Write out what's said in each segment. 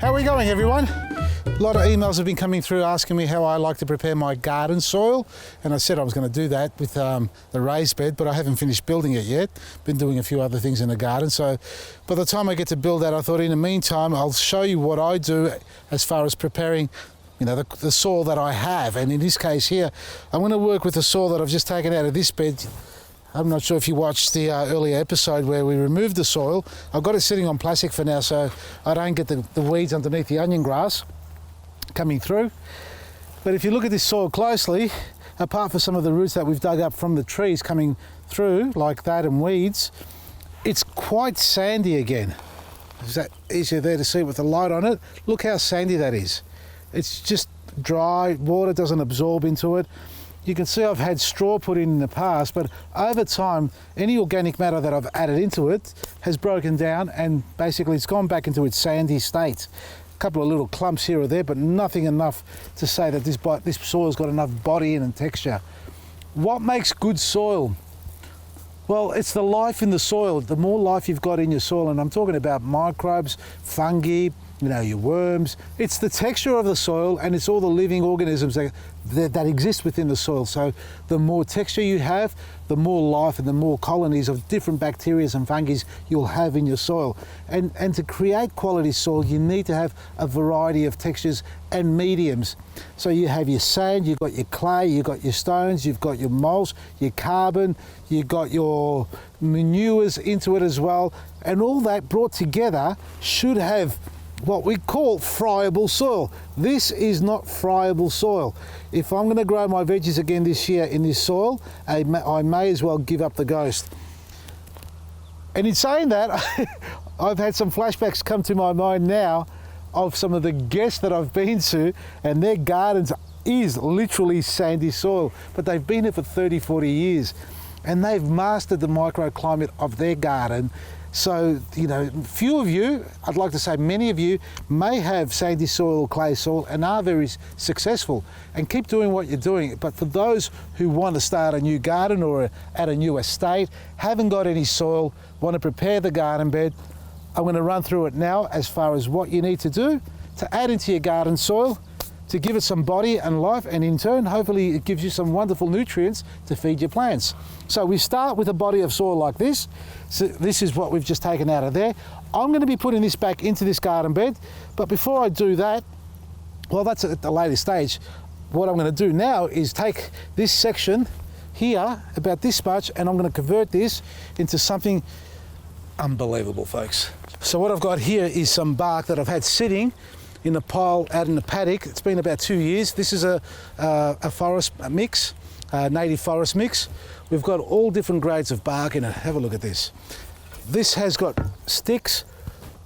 How are we going, everyone? A lot of emails have been coming through asking me how I like to prepare my garden soil, and I said I was going to do that with the raised bed, but I haven't finished building it yet. Been doing a few other things in the garden, so by the time I get to build that, I thought in the meantime I'll show you what I do as far as preparing the soil that I have. And in this case here, I'm going to work with the soil that I've just taken out of this bed. I'm not sure if you watched the earlier episode where we removed the soil. I've got it sitting on plastic for now so I don't get the weeds underneath the onion grass coming through. But if you look at this soil closely, apart from some of the roots that we've dug up from the trees coming through like that and weeds, it's quite sandy again. Is that easier there to see with the light on it? Look how sandy that is. It's just dry, water doesn't absorb into it. You can see I've had straw put in the past, but over time, any organic matter that I've added into it has broken down and basically it's gone back into its sandy state. A couple of little clumps here or there, but nothing enough to say that this soil's got enough body in and texture. What makes good soil? Well, it's the life in the soil. The more life you've got in your soil, and I'm talking about microbes, fungi, your worms, it's the texture of the soil and it's all the living organisms that exist within the soil. So the more texture you have, the more life and the more colonies of different bacteria and fungi you'll have in your soil. And to create quality soil, you need to have a variety of textures and mediums. So you have your sand, you've got your clay, you've got your stones, you've got your mulch, your carbon, you've got your manures into it as well. And all that brought together should have what we call friable soil. This is not friable soil. If I'm going to grow my veggies again this year in this soil, I may as well give up the ghost. And in saying that, I've had some flashbacks come to my mind now of some of the guests that I've been to, and their gardens is literally sandy soil, but they've been here for 30, 40 years, and they've mastered the microclimate of their garden. So, few of you, I'd like to say many of you, may have sandy soil or clay soil and are very successful and keep doing what you're doing. But for those who want to start a new garden or at a new estate, haven't got any soil, want to prepare the garden bed, I'm going to run through it now as far as what you need to do to add into your garden soil to give it some body and life, and in turn, hopefully it gives you some wonderful nutrients to feed your plants. So we start with a body of soil like this. So this is what we've just taken out of there. I'm going to be putting this back into this garden bed, but before I do that, well, that's at the later stage. What I'm going to do now is take this section here, about this much, and I'm going to convert this into something unbelievable, folks. So what I've got here is some bark that I've had sitting in a pile out in the paddock. It's been about 2 years. This is a forest mix, a native forest mix. We've got all different grades of bark in it. Have a look at this. This has got sticks,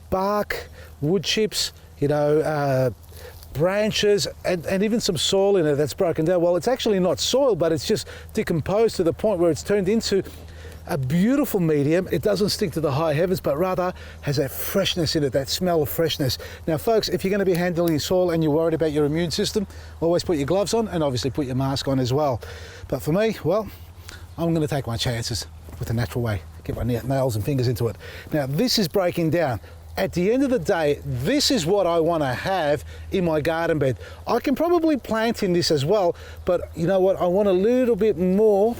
bark, wood chips, branches, and even some soil in it that's broken down. Well, it's actually not soil, but it's just decomposed to the point where it's turned into a beautiful medium. It doesn't stick to the high heavens, but rather has that freshness in it, that smell of freshness. Now, folks, if you're going to be handling soil and you're worried about your immune system, always put your gloves on and obviously put your mask on as well. But for me, well, I'm going to take my chances with the natural way, get my nails and fingers into it. Now, this is breaking down. At the end of the day, this is what I want to have in my garden bed. I can probably plant in this as well, but you know what? I want a little bit more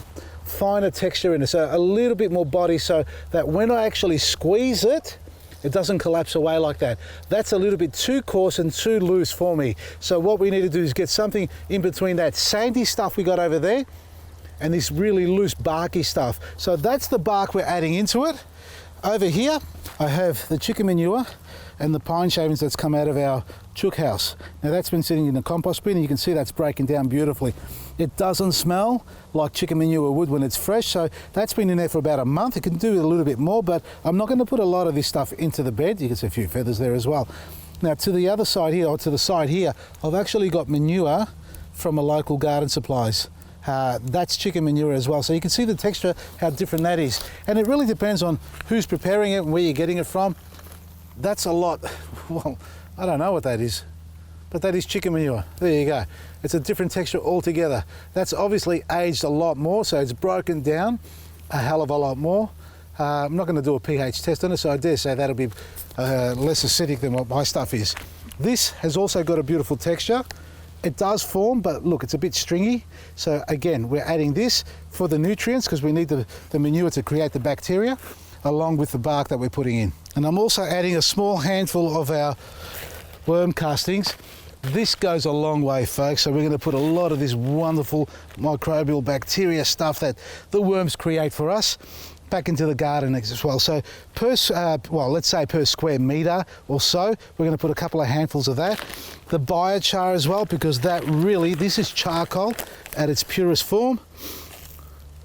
finer texture in it, so a little bit more body, so that when I actually squeeze it, it doesn't collapse away like that. That's a little bit too coarse and too loose for me. So what we need to do is get something in between that sandy stuff we got over there and this really loose barky stuff. So that's the bark we're adding into it. Over here, I have the chicken manure and the pine shavings that's come out of our chook house. Now that's been sitting in the compost bin and you can see that's breaking down beautifully. It doesn't smell like chicken manure would when it's fresh, so that's been in there for about a month. It can do a little bit more, but I'm not going to put a lot of this stuff into the bed. You can see a few feathers there as well. Now to the other side here, or to the side here, I've actually got manure from a local garden supplies. That's chicken manure as well. So you can see the texture, how different that is. And it really depends on who's preparing it and where you're getting it from. That's a lot. Well, I don't know what that is, but that is chicken manure. There you go. It's a different texture altogether. That's obviously aged a lot more, so it's broken down a hell of a lot more. I'm not going to do a pH test on it, so I dare say that'll be less acidic than what my stuff is. This has also got a beautiful texture. It does form, but look, it's a bit stringy. So again, we're adding this for the nutrients because we need the manure to create the bacteria along with the bark that we're putting in. And I'm also adding a small handful of our worm castings. This goes a long way, folks. So we're going to put a lot of this wonderful microbial bacteria stuff that the worms create for us back into the garden as well. So per, let's say per square metre or so, we're going to put a couple of handfuls of that. The biochar as well, because that really, this is charcoal at its purest form,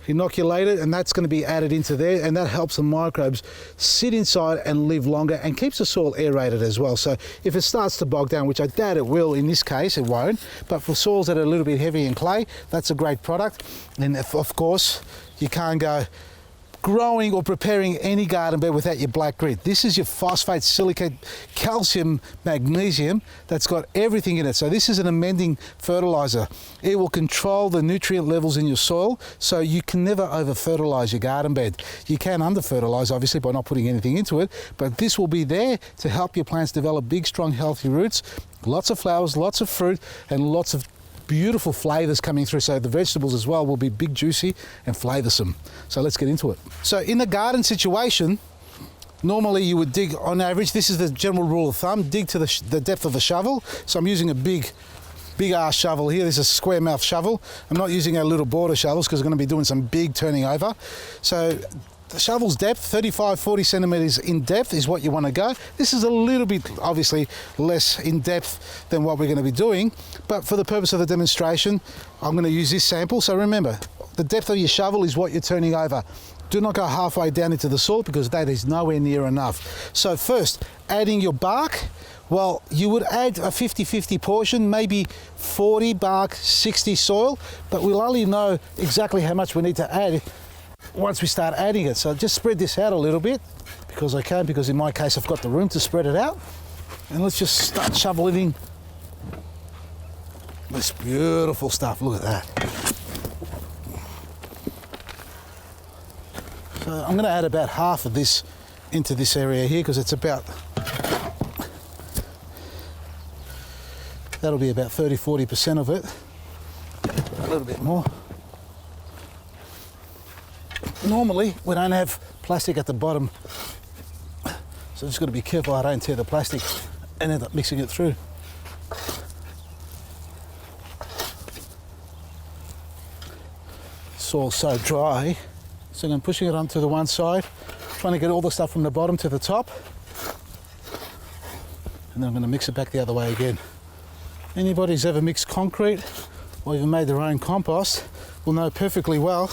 inoculated, and that's going to be added into there, and that helps the microbes sit inside and live longer and keeps the soil aerated as well. So if it starts to bog down, which I doubt it will in this case, it won't, but for soils that are a little bit heavy in clay, that's a great product. And of course, you can't go growing or preparing any garden bed without your black grit. This is your phosphate, silicate, calcium, magnesium that's got everything in it. So this is an amending fertilizer. It will control the nutrient levels in your soil, so you can never over fertilize your garden bed. You can under fertilize obviously by not putting anything into it, but this will be there to help your plants develop big, strong, healthy roots, lots of flowers, lots of fruit, and lots of beautiful flavours coming through. So the vegetables as well will be big, juicy and flavoursome. So let's get into it. So in a garden situation, normally you would dig on average, this is the general rule of thumb, dig to the depth of the shovel. So I'm using a big ass shovel here. This is a square mouth shovel. I'm not using our little border shovels because we're going to be doing some big turning over. So the shovel's depth, 35-40 centimetres in depth is what you want to go. This is a little bit obviously less in depth than what we're going to be doing, but for the purpose of the demonstration, I'm going to use this sample. So remember, the depth of your shovel is what you're turning over. Do not go halfway down into the soil because that is nowhere near enough. So first, adding your bark, well, you would add a 50-50 portion, maybe 40 bark, 60 soil, but we'll only know exactly how much we need to add once we start adding it. So just spread this out a little bit because I can, because in my case I've got the room to spread it out. And let's just start shoveling in this beautiful stuff. Look at that. So I'm going to add about half of this into this area here because it's about, that'll be about 30-40% of it, a little bit more. Normally we don't have plastic at the bottom, so just got to be careful I don't tear the plastic and end up mixing it through. Soil's so dry, so I'm pushing it onto the one side, trying to get all the stuff from the bottom to the top, and then I'm going to mix it back the other way again. Anybody who's ever mixed concrete or even made their own compost will know perfectly well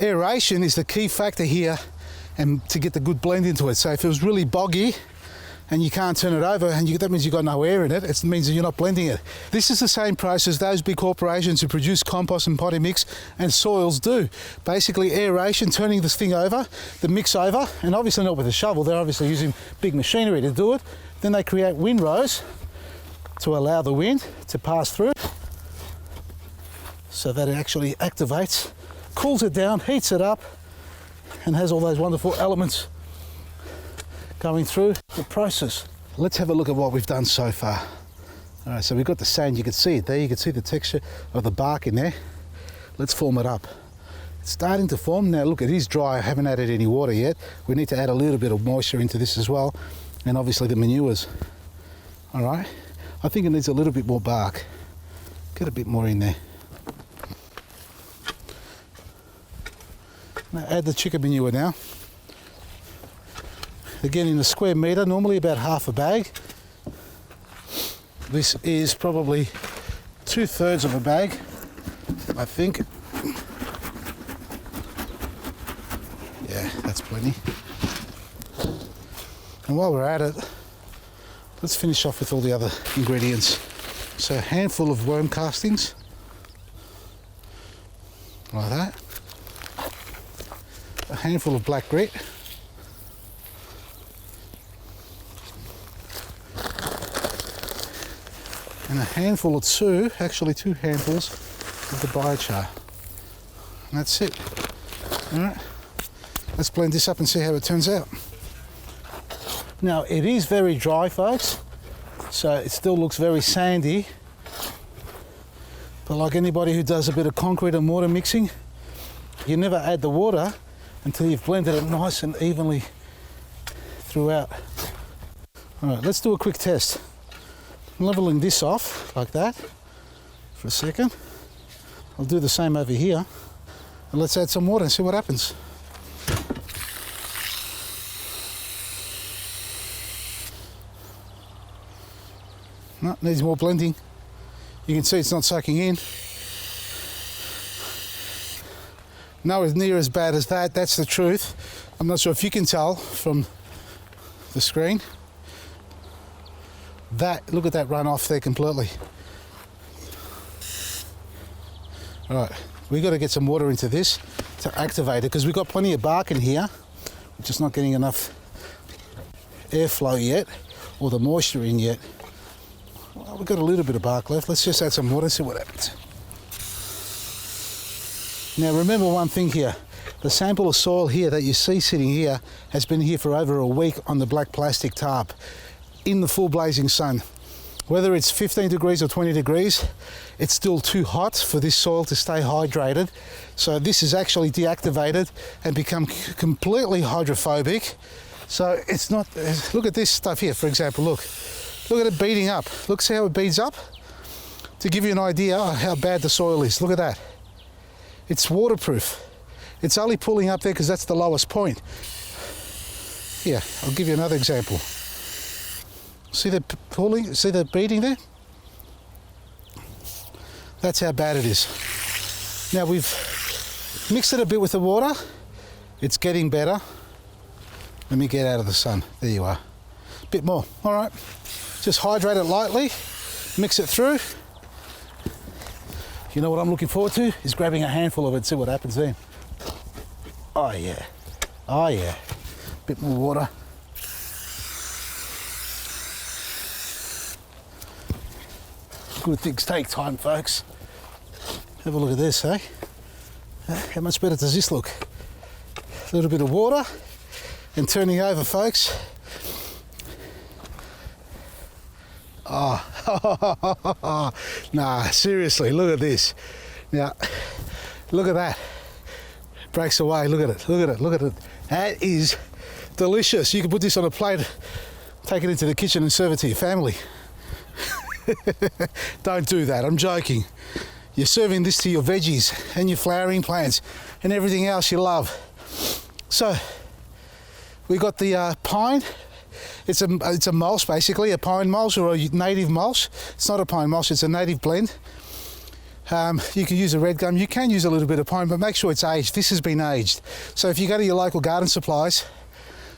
aeration is the key factor here, and to get the good blend into it. So if it was really boggy and you can't turn it over, and that means you've got no air in it, it means that you're not blending it. This is the same process those big corporations who produce compost and potting mix and soils do. Basically aeration, turning this thing over, the mix over, and obviously not with a shovel, they're obviously using big machinery to do it. Then they create windrows to allow the wind to pass through so that it actually activates, cools it down, heats it up, and has all those wonderful elements going through the process. Let's have a look at what we've done so far. All right, so we've got the sand, you can see it there, you can see the texture of the bark in there. Let's form it up. It's starting to form. Now look, it is dry, I haven't added any water yet. We need to add a little bit of moisture into this as well, and obviously the manures. All right, I think it needs a little bit more bark. Get a bit more in there. Now add the chicken manure now. Again, in a square metre, normally about half a bag. This is probably 2/3 of a bag, I think. Yeah, that's plenty. And while we're at it, let's finish off with all the other ingredients. So a handful of worm castings, like that. A handful of black grit, and a handful or two, actually 2 handfuls of the biochar. And that's it. All right, let's blend this up and see how it turns out. Now it is very dry, folks, So it still looks very sandy. But like anybody who does a bit of concrete and mortar mixing, you never add the water until you've blended it nice and evenly throughout. All right, let's do a quick test. I'm leveling this off like that for a second. I'll do the same over here. And let's add some water and see what happens. No, needs more blending. You can see it's not soaking in. Nowhere near as bad as that, that's the truth. I'm not sure if you can tell from the screen. Look at that run off there completely. All right, we got to get some water into this to activate it because we've got plenty of bark in here. We're just not getting enough airflow yet, or the moisture in yet. Well, we've got a little bit of bark left. Let's just add some water and see what happens. Now remember one thing here. The sample of soil here that you see sitting here has been here for over a week on the black plastic tarp in the full blazing sun. Whether it's 15 degrees or 20 degrees, it's still too hot for this soil to stay hydrated. So this is actually deactivated and become completely hydrophobic. So it's not, look at this stuff here, for example, look at it beading up. Look, see how it beads up? To give you an idea of how bad the soil is, look at that. It's waterproof. It's only pulling up there because that's the lowest point. Here, I'll give you another example. See the pulling, see the beading there? That's how bad it is. Now we've mixed it a bit with the water. It's getting better. Let me get out of the sun. There you are. A bit more, all right. Just hydrate it lightly, mix it through. You know what I'm looking forward to? Is grabbing a handful of it and see what happens then. Oh yeah, oh yeah. Bit more water. Good things take time, folks. Have a look at this, eh? How much better does this look? A little bit of water and turning over, folks. Oh, nah, seriously, look at this. Now, look at that. Breaks away, look at it, look at it, look at it. That is delicious. You can put this on a plate, take it into the kitchen and serve it to your family. Don't do that, I'm joking. You're serving this to your veggies and your flowering plants and everything else you love. So, we got the pine. It's a mulch basically, a pine mulch or a native mulch. It's not a pine mulch, it's a native blend. You can use a red gum, you can use a little bit of pine, but make sure it's aged. This has been aged. So if you go to your local garden supplies,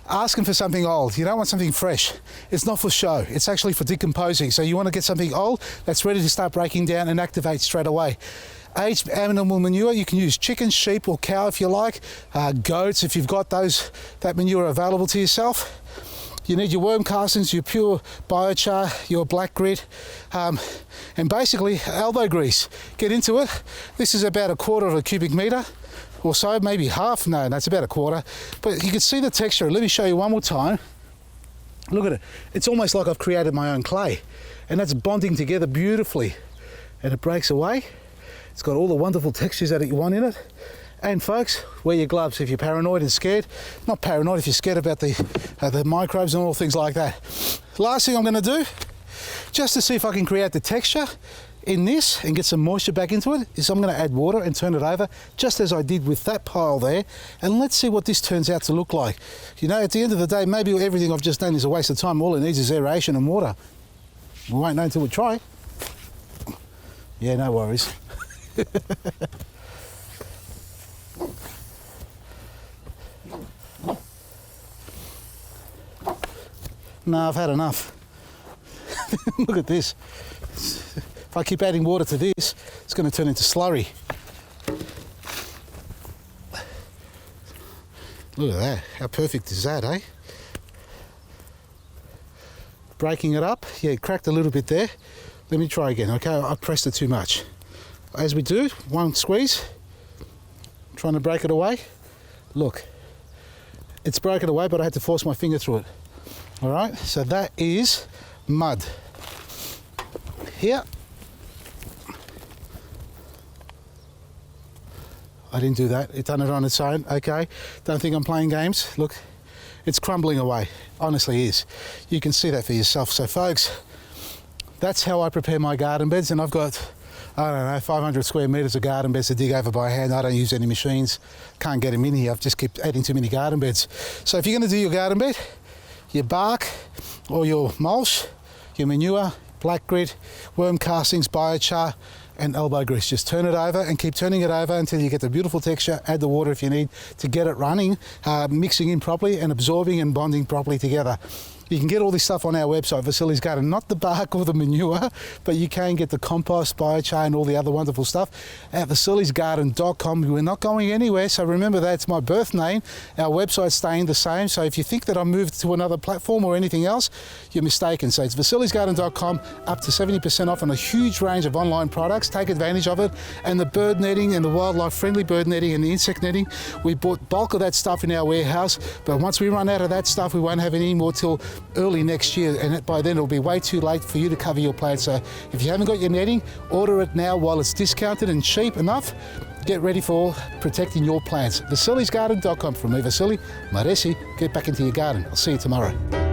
ask them for something old. You don't want something fresh. It's not for show, it's actually for decomposing. So you want to get something old that's ready to start breaking down and activate straight away. Aged animal manure, you can use chicken, sheep or cow if you like, goats if you've got that manure available to yourself. You need your worm castings, your pure biochar, your black grit, and basically elbow grease. Get into it. This is about 1/4 of a cubic metre or so, maybe half. No, it's about 1/4. But you can see the texture. Let me show you one more time. Look at it. It's almost like I've created my own clay. And that's bonding together beautifully. And it breaks away. It's got all the wonderful textures that you want in it. And folks, wear your gloves if you're paranoid and scared. Not paranoid if you're scared about the microbes and all things like that. Last thing I'm going to do, just to see if I can create the texture in this and get some moisture back into it, is I'm going to add water and turn it over, just as I did with that pile there. And let's see what this turns out to look like. You know, at the end of the day, maybe everything I've just done is a waste of time. All it needs is aeration and water. We won't know until we try. Yeah, no worries. No, I've had enough. Look at this. If I keep adding water to this, it's going to turn into slurry. Look at that. How perfect is that, eh? Breaking it up. Yeah, it cracked a little bit there. Let me try again. Okay, I pressed it too much. As we do, one squeeze. Trying to break it away. Look. It's broken away, but I had to force my finger through it. All right, so that is mud. here. I didn't do that. It done it on its own. Okay. Don't think I'm playing games. Look, it's crumbling away. Honestly is. You can see that for yourself. So folks, that's how I prepare my garden beds, and I've got, I don't know, 500 square metres of garden beds to dig over by hand. I don't use any machines. Can't get them in here. I've just kept adding too many garden beds. So if you're going to do your garden bed, your bark or your mulch, your manure, black grit, worm castings, biochar and elbow grease. Just turn it over and keep turning it over until you get the beautiful texture. Add the water if you need to get it running, mixing in properly and absorbing and bonding properly together. You can get all this stuff on our website, Vasily's Garden. Not the bark or the manure, but you can get the compost, biochar and all the other wonderful stuff at vasilysgarden.com. We're not going anywhere, so remember that's my birth name. Our website's staying the same, so if you think that I moved to another platform or anything else, you're mistaken. So it's vasilysgarden.com, up to 70% off on a huge range of online products. Take advantage of it. And the bird netting and the wildlife-friendly bird netting and the insect netting, we bought bulk of that stuff in our warehouse, but once we run out of that stuff, we won't have any more till early next year, and by then it'll be way too late for you to cover your plants. So if you haven't got your netting, order it now while it's discounted and cheap enough. Get ready for protecting your plants. vasilysgarden.com. From me, Vasily Maresi. Get back into your garden. I'll see you tomorrow.